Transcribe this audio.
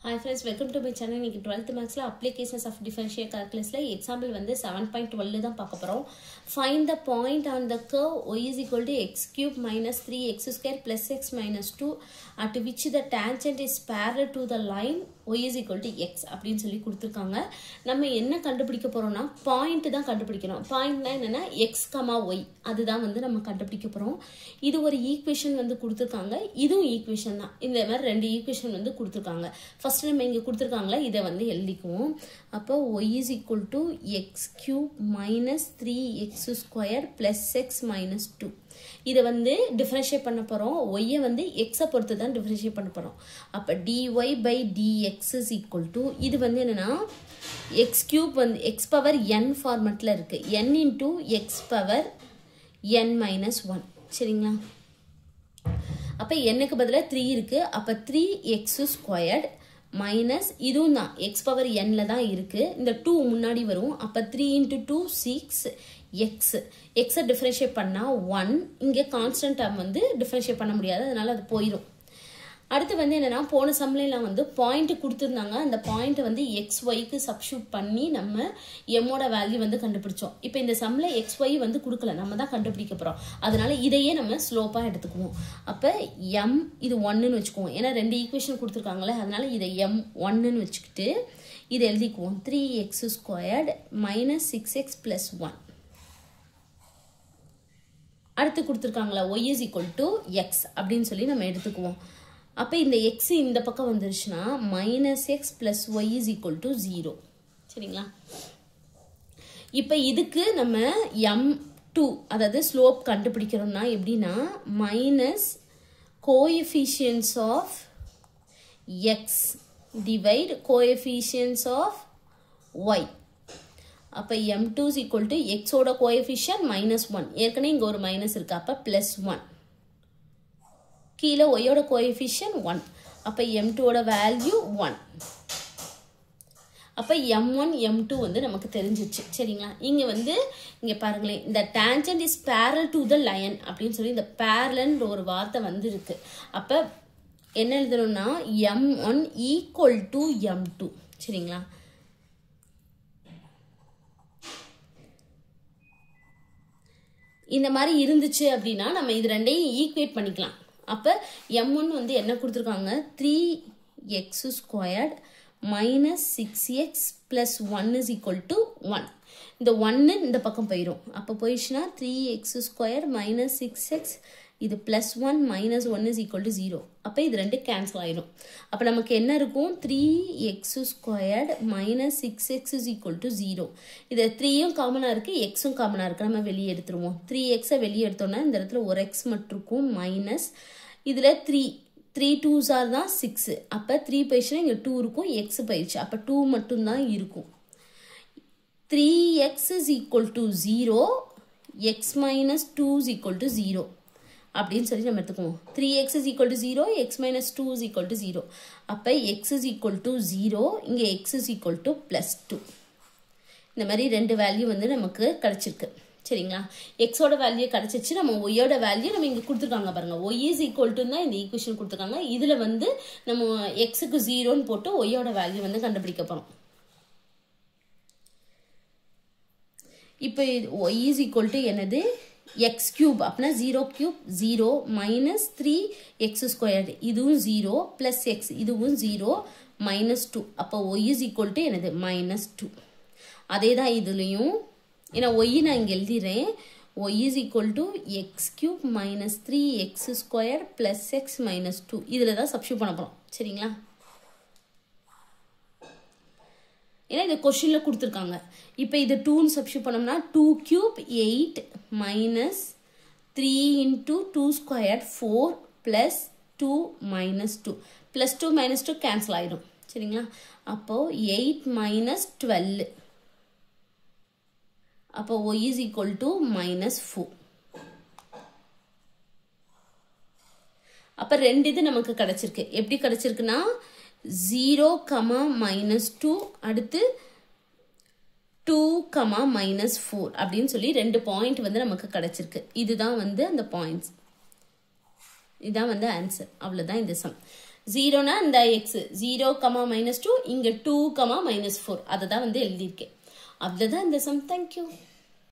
Hi friends, welcome to my channel. இன்னைக்கு 12th mathsல applications of differential calculusல example வந்து 7.12 தான் பார்க்க போறோம். Find the point on the curve y is equal to x cube minus 3x square plus x minus 2 at which the tangent is parallel to the line y is equal to x அப்படின்னு சொல்லி கொடுத்திருக்காங்க. நம்ம என்ன கண்டுபிடிக்க போறோம்னா point தான் கண்டுபிடிக்கணும். பாயிண்ட்னா என்னன்னா x, y அதுதான் வந்து நம்ம கண்டுபிடிக்க போறோம். இது ஒரு ஈக்குவேஷன் வந்து கொடுத்திருக்காங்க. இதுவும் ஈக்குவேஷன் தான். இந்த மாதிரி ரெண்டு ஈக்குவேஷன் வந்து கொடுத்திருக்காங்க. ஃபர்ஸ்ட் நம்ம இங்க கொடுத்திருக்காங்களா இதை வந்து எழுதிக்குவோம். அப்போ y is equal to x cube minus 3x square plus x minus 2. இதை வந்து டிஃபரன்ஷியேட் பண்ண போறோம். y வந்து x பொறுத்து தான் டிஃபரன்ஷியேட் பண்ண போறோம். அப்ப dy by dx is equal to இது வந்து என்னன்னா x cube வந்து x power n ஃபார்மட்ல இருக்கு. n into x power n minus 1. சரிங்களா? அப்ப n க்கு பதிலா 3 இருக்கு. அப்ப 3x squared minus இதுவும் தான் x power n ல தான் இருக்கு. இந்த 2 முன்னாடி வரும். அப்ப 3 into 2 6 x differentiate பண்ணா 1. இங்க constant term வந்து differentiate பண்ண முடியாது. அதனால அது போயிடும். அடுத்து வந்து என்னன்னா போன சம்ல வந்து பாயிண்ட் கொடுத்திருந்தாங்க. அந்த பாயிண்ட் வந்து xy க்கு சப்ஸ்டிட்யூட் பண்ணி நம்ம m ஓட வேல்யூ வந்து கண்டுபிடிச்சோம். இப்போ இந்த சம்ல xy வந்து கொடுக்கல. நம்ம தான் கண்டுபிடிக்க போறோம். அதனால இதையே நம்ம ஸ்லோப்பா எடுத்துக்குவோம். அப்ப m இது 1 ன்னு வெச்சுக்குவோம். ஏனா ரெண்டு ஈக்குவேஷன் கொடுத்திருக்காங்களே. அதனால இதை m 1 ன்னு வெச்சிட்டு இத எழுதிக்குவோம். 3x squared minus 6x plus 1. அடுத்து கொடுத்திருக்காங்களா y is equal to x அப்படினு சொல்லி நம்ம எடுத்துக்குவோம். அப்ப இந்த x இந்த பக்கம் வந்துருச்சுனா minus x plus y is equal to 0. சரிங்களா? இப்போ இதுக்கு நம்ம m2 அதாவது ஸ்லோப் கண்டுபிடிக்கிறோம்னா எப்படினா minus coefficients of x divide coefficients of y. அப்ப m2 is equal to x ஓட coefficient minus 1. ஏற்கனவே இங்க ஒரு மைனஸ் இருக்கு. அப்ப plus 1. கீழ y ஓட coefficient 1. அப்ப m2 ஓட வேல்யூ 1. அப்ப m1 m2 வந்து நமக்கு தெரிஞ்சிச்சு. சரிங்களா? இங்க வந்து இங்க பாருங்களேன். இந்த tangent is parallel to the line அப்படினு சொல்லி இந்த parallel ஒரு வார்த்தை வந்து இருக்கு. அப்ப என்ன எழுதணும்னா m1 equal to m2. சரிங்களா? இந்த மாதிரி இருந்துச்சு அப்படினா நம்ம இது ரெண்டையும் ஈக்குவேட் பண்ணிக்கலாம். அப்ப m1 வந்து என்ன கொடுத்திருக்காங்க 3x squared minus 6x plus 1 is equal to 1. இந்த 1 இந்த பக்கம் போயிடும். அப்ப போயிடுச்சுனா 3x squared minus 6x இது plus 1 minus 1 is equal to 0. அப்ப இது ரெண்டு கேன்சல் ஆயிடும். அப்ப நமக்கு என்ன இருக்கும் 3x squared minus 6x is equal to 0. இது 3யும் காமனா இருக்கு, xம் காமனா இருக்கு. நம்ம வெளியே எடுத்துருவோம். 3x வெளியே எடுத்தோம்னா இந்த இடத்துல ஒரு x மட்டும் இருக்கும் மைனஸ் இதுல 3 2s ஆர் தான் 6. அப்ப 3 போயிடுச்சுனா இங்க 2 இருக்கும், x போயிடுச்சு. அப்ப 2 மட்டும் தான் இருக்கும். 3x is equal to 0, x minus 2 is equal to 0. அப்படின்னு சொல்லி நம்ம எடுத்துக்குவோம். 3x is equal to 0, x minus 2 is equal to 0. அப்ப x is equal to 0, இங்க x is equal to plus 2. இந்த மாதிரி ரெண்டு வேல்யூ வந்து நமக்கு கிடைச்சிருக்கு. சரிங்களா? x ஓட வேல்யூ கிடைச்சிச்சு. நம்ம y ஓட வேல்யூ நம்ம இங்க கொடுத்திருக்காங்க பாருங்க. y is equal to தான் இந்த ஈக்குவேஷன் கொடுத்திருக்காங்க. இதுல வந்து நம்ம x க்கு 0 ன்னு போட்டு y ஓட வேல்யூ வந்து கண்டுபிடிக்க போறோம். இப்போ y is equal to என்னது x cube அப்படினா 0 cube 0 minus 3x squared இதுவும் 0 plus x இதுவும் 0 minus 2. அப்ப y is equal to என்னது minus 2. அதேதான் இதுலயும் ஏனா y நான் இங்க எழுதிறேன். y is equal to x cube minus 3x squared plus x minus 2. இதுல தான் சப்ஸ்டிட்யூட் பண்ண போறோம். சரிங்களா? ஏனா இந்த क्वेश्चनல கொடுத்திருக்காங்க. இப்போ இது 2 ன்னு சப்ஸ்டிட்யூட் பண்ணோம்னா 2 cube 8 minus 3 into 2 squared 4 plus 2 minus 2. plus 2 minus 2 cancel ஆயிடும். சரிங்களா? அப்போ 8 minus 12. அப்போ y is equal to minus 4. அப்ப ரெண்டு இது நமக்கு கிடைச்சிருக்கு. எப்படி கிடைச்சிருக்குன்னா 0, minus 2 அடுத்து 2, minus 4 அப்படின்னு சொல்லி ரெண்டு பாயிண்ட் வந்து நமக்கு கிடைச்சிருக்கு. இதுதான் வந்து அந்த பாயிண்ட்ஸ். இதான் வந்து ஆன்சர். அவ்வளவுதான் இந்த சம். 0னா இந்த x 0, -2 இங்க 2, -4 அதை தான் வந்து எழுதியிருக்கேன். அவ்வளோதான் இந்த சம். தேங்க்யூ.